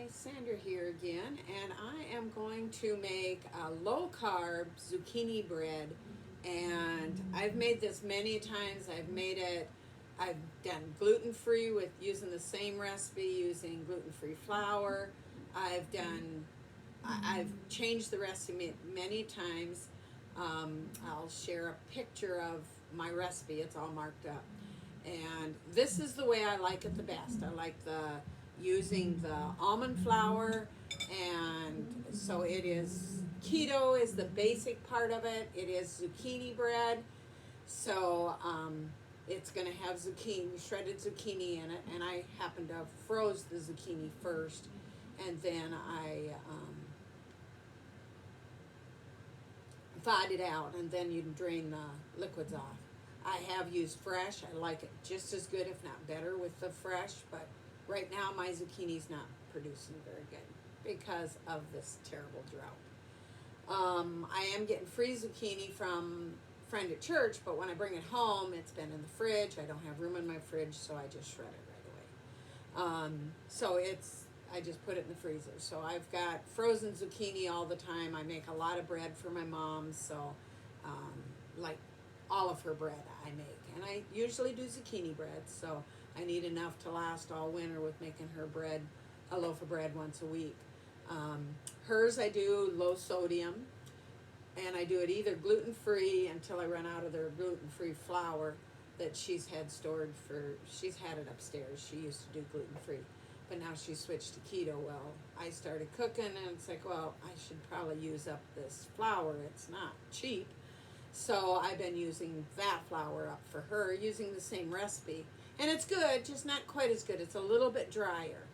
Hi, Sandra here again, and I am going to make a low-carb zucchini bread. And I've made this many times. I've done gluten-free with using the same recipe, using gluten-free flour. I've changed the recipe many times. I'll share a picture of my recipe. It's all marked up. And this is the way I like it the best. I like the using the almond flour, and so it is keto is the basic part of it. It is zucchini bread, so it's going to have zucchini, shredded zucchini in it, and I happen to have froze the zucchini first, and then I thawed it out, and then you drain the liquids off. I have used fresh. I like it just as good, if not better, with the fresh, but right now my zucchini's not producing very good because of this terrible drought. I am getting free zucchini from a friend at church, but when I bring it home, it's been in the fridge. I don't have room in my fridge, so I just shred it right away. I just put it in the freezer. So I've got frozen zucchini all the time. I make a lot of bread for my mom, so like all of her bread I make. And I usually do zucchini bread, so I need enough to last all winter with making her bread, a loaf of bread once a week. Hers I do low sodium, and I do it either gluten-free until I run out of their gluten-free flour that she's had it upstairs. She used to do gluten-free, but now she switched to keto. Well, I started cooking, and it's like, well, I should probably use up this flour. It's not cheap. So I've been using that flour up for her, using the same recipe. And it's good, just not quite as good. It's a little bit drier.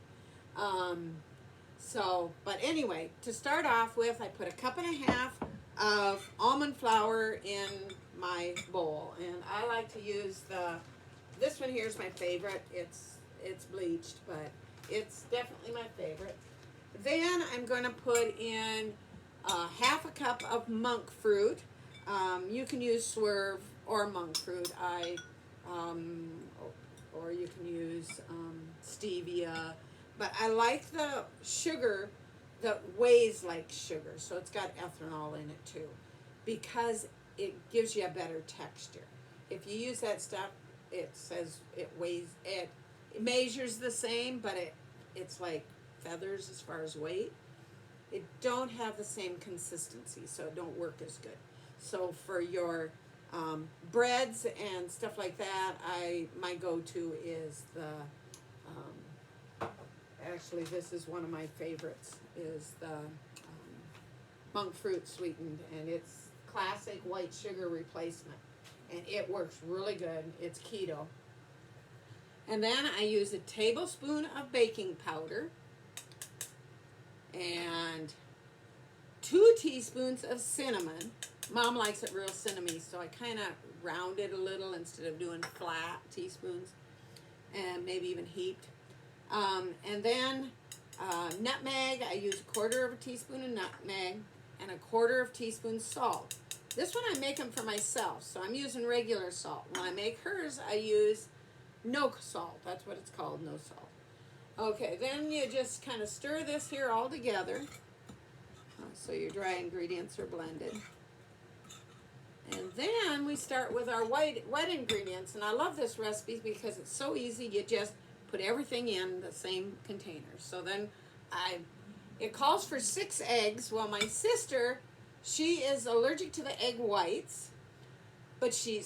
But anyway, to start off with, I put 1.5 cups of almond flour in my bowl. And I like to use this one here is my favorite. It's bleached, but it's definitely my favorite. Then I'm going to put in 1/2 cup of monk fruit. You can use swerve or monk fruit. Or you can use stevia. But I like the sugar that weighs like sugar, so it's got ethanol in it too, because it gives you a better texture. If you use that stuff, it says it weighs, it measures the same, but it's like feathers as far as weight. It don't have the same consistency, so it don't work as good. So for your breads and stuff like that, my go-to is actually this is one of my favorites, is the monk fruit sweetened, and it's classic white sugar replacement, and it works really good. It's keto. And then I use a tablespoon of baking powder and 2 teaspoons of cinnamon. Mom likes it real cinnamony, so I kind of round it a little instead of doing flat teaspoons, and maybe even heaped. And then nutmeg. I use 1/4 teaspoon of nutmeg and 1/4 teaspoon salt. This one I'm making for myself, so I'm using regular salt. When I make hers, I use no salt. That's what it's called, no salt. Okay, then you just kind of stir this here all together, so your dry ingredients are blended. And then we start with our wet ingredients. And I love this recipe because it's so easy. You just put everything in the same container. So then it calls for 6 eggs. Well, my sister, she is allergic to the egg whites, but she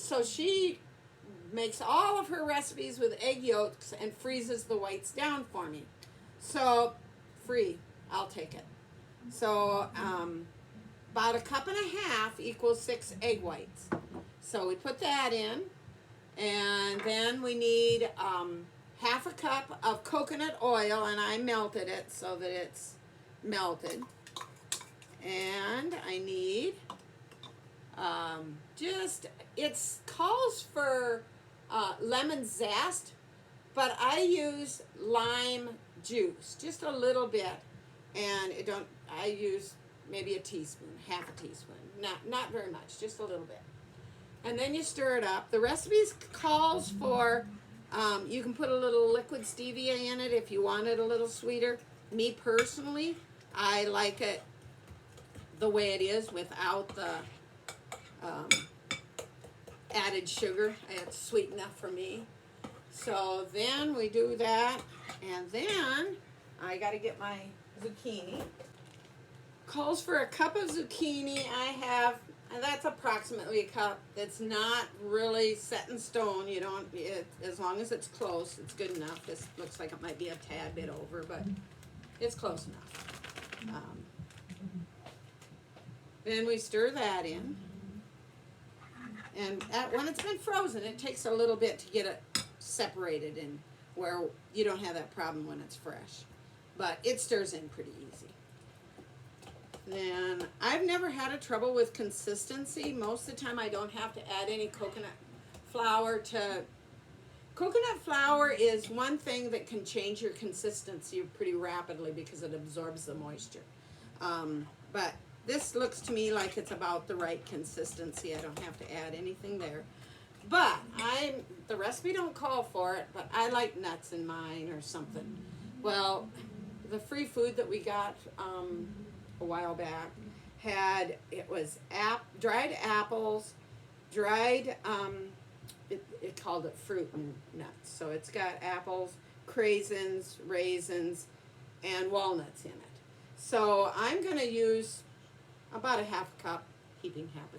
makes all of her recipes with egg yolks and freezes the whites down for me. So free, I'll take it. So about 1.5 cups equals 6 egg whites. So we put that in, and then we need 1/2 cup of coconut oil, and I melted it so that it's melted. And I need it calls for lemon zest, but I use lime juice, just a little bit, and I use maybe a teaspoon, 1/2 teaspoon, not very much, just a little bit. And then you stir it up. The recipe calls for, you can put a little liquid stevia in it if you want it a little sweeter. Me personally, I like it the way it is without the um, added sugar. It's sweet enough for me. So then we do that, and then I got to get my zucchini. Calls for a cup of zucchini. I have, and that's approximately a cup. That's not really set in stone. You don't, as long as it's close, it's good enough. This looks like it might be a tad bit over, but it's close enough. Then we stir that in. And when it's been frozen, it takes a little bit to get it separated and where you don't have that problem when it's fresh. But it stirs in pretty easy. Then I've never had a trouble with consistency. Most of the time I don't have to add any coconut flour to... Coconut flour is one thing that can change your consistency pretty rapidly because it absorbs the moisture. But this looks to me like it's about the right consistency. I don't have to add anything there. But the recipe don't call for it, but I like nuts in mine or something. Well, the free food that we got a while back it was dried apples, dried, it called it fruit and nuts. So it's got apples, craisins, raisins, and walnuts in it. So I'm going to use about a half a cup, heaping half a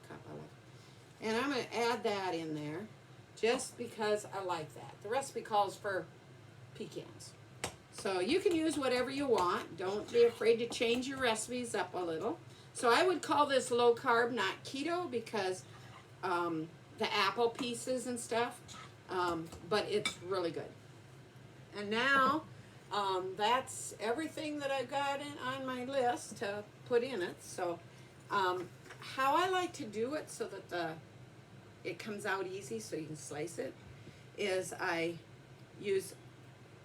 cup, I like it. And I'm going to add that in there just because I like that. The recipe calls for pecans. So you can use whatever you want. Don't be afraid to change your recipes up a little. So I would call this low carb, not keto, because the apple pieces and stuff, but it's really good. And now that's everything that I've got on my list to put in it. So how I like to do it so that it comes out easy so you can slice it is I use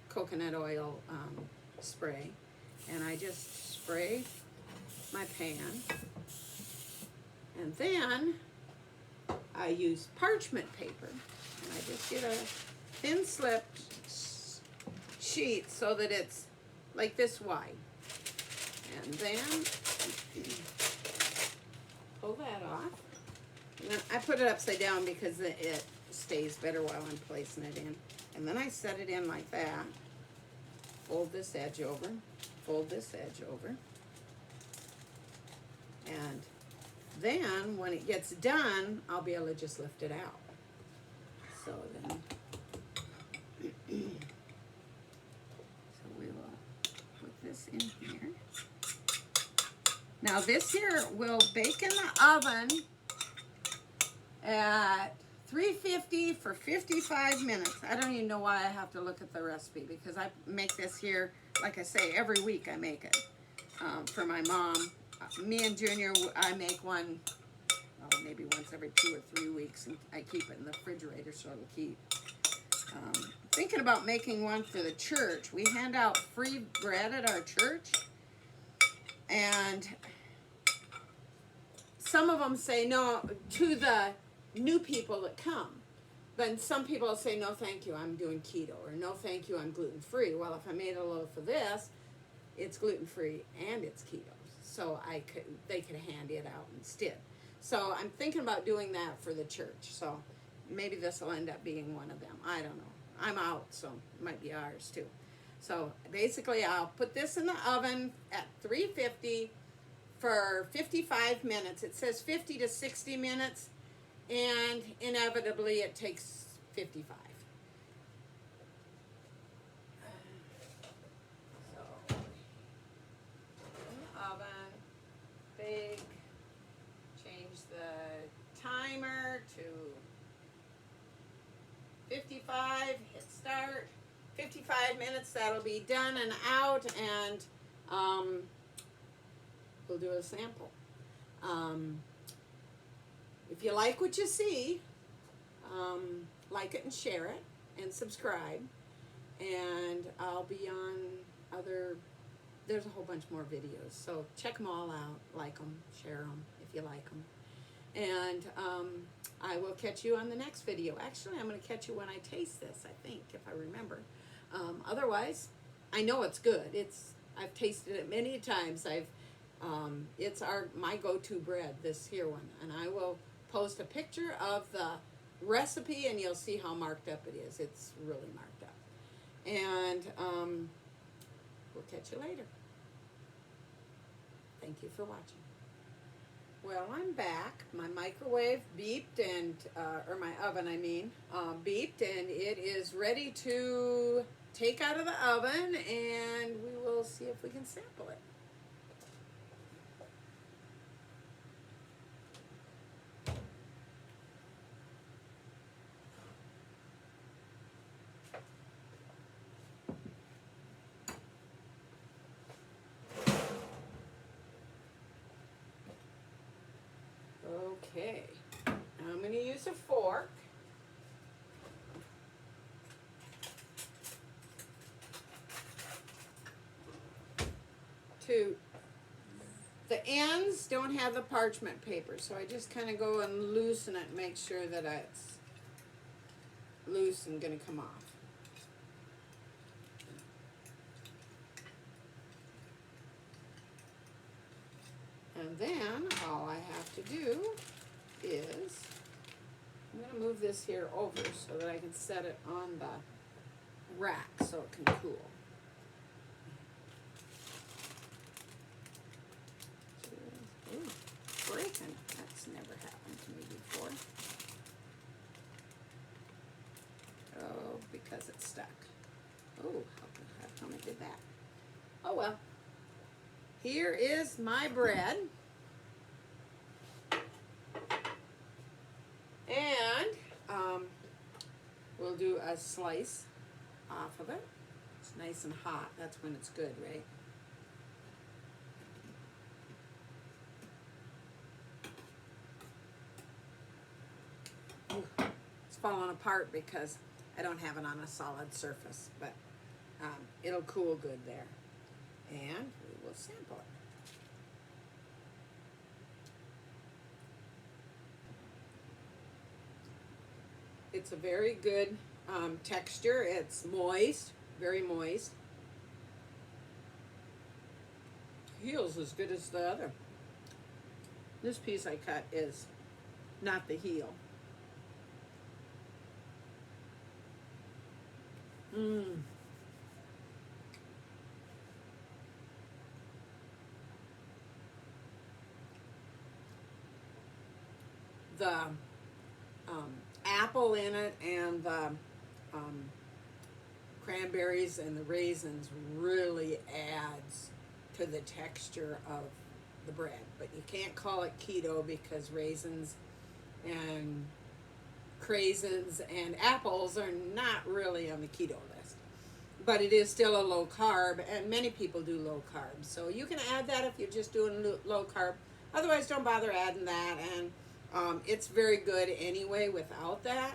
coconut oil spray, and I just spray my pan, and then I use parchment paper, and I just get a thin slip sheet so that it's like this wide, and then pull that off. And then I put it upside down because it stays better while I'm placing it in. And then I set it in like that. Fold this edge over. Fold this edge over. And then when it gets done, I'll be able to just lift it out. So then, so we will put this in here. Now this here will bake in the oven at 350 for 55 minutes. I don't even know why I have to look at the recipe because I make this here, like I say, every week I make it for my mom. Me and Junior, I make one maybe once every 2 or 3 weeks, and I keep it in the refrigerator so it'll keep. Thinking about making one for the church. We hand out free bread at our church, and some of them say no to the new people that come. Then some people will say, no thank you, I'm doing keto, or no thank you, I'm gluten-free. Well, if I made a loaf of this, it's gluten-free and it's keto. So they could hand it out instead. So I'm thinking about doing that for the church. So maybe this will end up being one of them. I don't know. I'm out, so it might be ours too. So basically I'll put this in the oven at 350 for 55 minutes. It says 50 to 60 minutes, and inevitably it takes 55. So, in the oven, bake, change the timer to 55, hit start. 55 minutes, that'll be done and out, and we'll do a sample. If you like what you see, like it and share it and subscribe. And I'll be on there's a whole bunch more videos. So check them all out, like them, share them if you like them. And I will catch you on the next video. Actually, I'm going to catch you when I taste this, I think, if I remember. Otherwise, I know it's good. It's I've tasted it many times. It's my go-to bread, this here one, and I will post a picture of the recipe, and you'll see how marked up it is. It's really marked up, and we'll catch you later. Thank you for watching. Well, I'm back. My microwave beeped and, or my oven, I mean, beeped, and it is ready to take out of the oven, and we will see if we can sample it. Okay, I'm going to use a fork. The ends don't have the parchment paper, so I just kind of go and loosen it and make sure that it's loose and going to come off. And then all I have to do is, I'm going to move this here over so that I can set it on the rack so it can cool. Ooh, breaking. That's never happened to me before. Oh, because it's stuck. Oh, how come I did that? Oh well. Here is my bread. And we'll do a slice off of it. It's nice and hot. That's when it's good, right? Ooh, it's falling apart because I don't have it on a solid surface, but it'll cool good there. And we will sample it. It's a very good texture. It's moist, very moist. Heel's as good as the other. This piece I cut is not the heel. The apple in it and the cranberries and the raisins really adds to the texture of the bread. But you can't call it keto because raisins and craisins and apples are not really on the keto list. But it is still a low carb, and many people do low carb. So you can add that if you're just doing low carb. Otherwise, don't bother adding that. And it's very good anyway without that.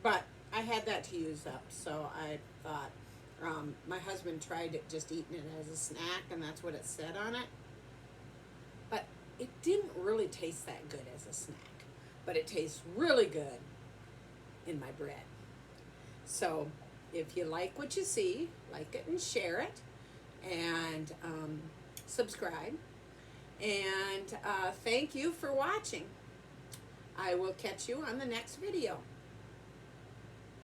But I had that to use up, so I thought, my husband tried it, just eating it as a snack, and that's what it said on it. But it didn't really taste that good as a snack. But it tastes really good in my bread. So if you like what you see, like it and share it, and subscribe. And thank you for watching. I will catch you on the next video.